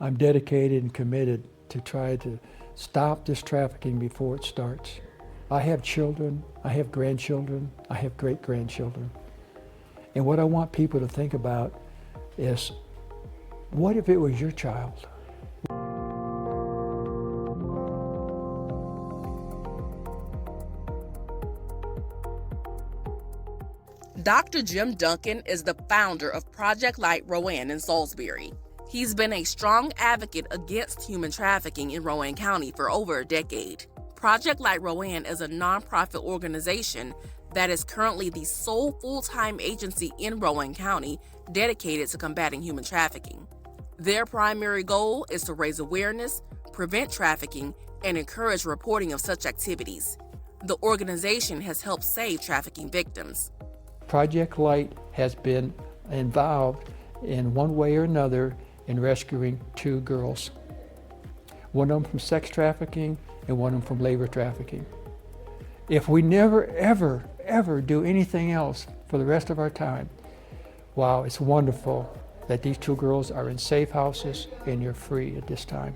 I'm dedicated and committed to try to stop this trafficking before it starts. I have children, I have grandchildren, I have great-grandchildren. And what I want people to think about is, what if it was your child? Dr. Jim Duncan is the founder of Project Light Rowan in Salisbury. He's been a strong advocate against human trafficking in Rowan County for over a decade. Project Light Rowan is a nonprofit organization that is currently the sole full-time agency in Rowan County dedicated to combating human trafficking. Their primary goal is to raise awareness, prevent trafficking, and encourage reporting of such activities. The organization has helped save trafficking victims. Project Light has been involved in one way or another in rescuing 2 girls. One of them from sex trafficking and one of them from labor trafficking. If we never, ever do anything else for the rest of our time, wow, it's wonderful that these 2 girls are in safe houses and they're free at this time.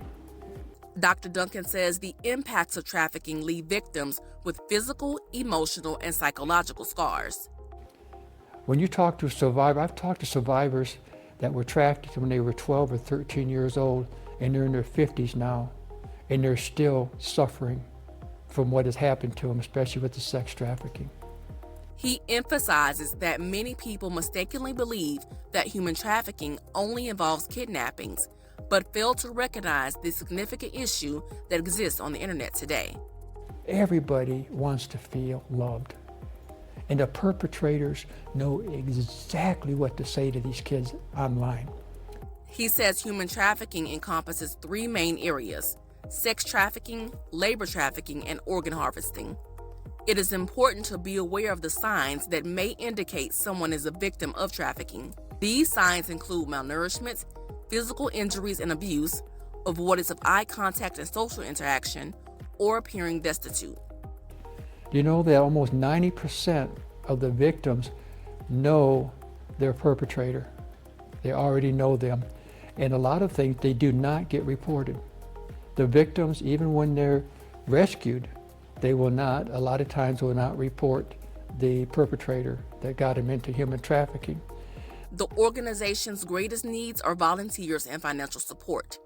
Dr. Duncan says the impacts of trafficking leave victims with physical, emotional, and psychological scars. When you talk to a survivor, I've talked to survivors that were trafficked when they were 12 or 13 years old, and they're in their 50s now, and they're still suffering from what has happened to them, especially with the sex trafficking. He emphasizes that many people mistakenly believe that human trafficking only involves kidnappings, but fail to recognize the significant issue that exists on the internet today. Everybody wants to feel loved. And the perpetrators know exactly what to say to these kids online. He says human trafficking encompasses 3 main areas: sex trafficking, labor trafficking, and organ harvesting. It is important to be aware of the signs that may indicate someone is a victim of trafficking. These signs include malnourishment, physical injuries and abuse, avoidance of eye contact and social interaction, or appearing destitute. You know that almost 90% of the victims know their perpetrator. They already know them. And a lot of things they do not get reported. The victims, even when they're rescued, they will not, a lot of times will not report the perpetrator that got them into human trafficking. The organization's greatest needs are volunteers and financial support.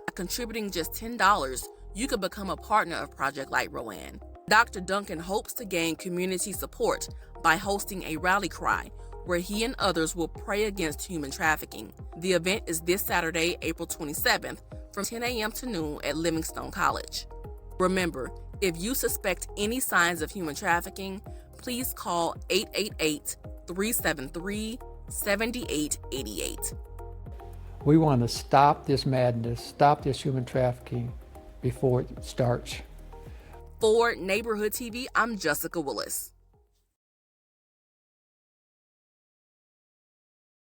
By contributing just $10, you could become a partner of Project Light Rowan. Dr. Duncan hopes to gain community support by hosting a rally cry where he and others will pray against human trafficking. The event is this Saturday, April 27th, from 10 a.m. to noon at Livingstone College. Remember, if you suspect any signs of human trafficking, please call 888-373-7888. We want to stop this madness, stop this human trafficking before it starts. For Neighborhood TV, I'm Jessica Willis.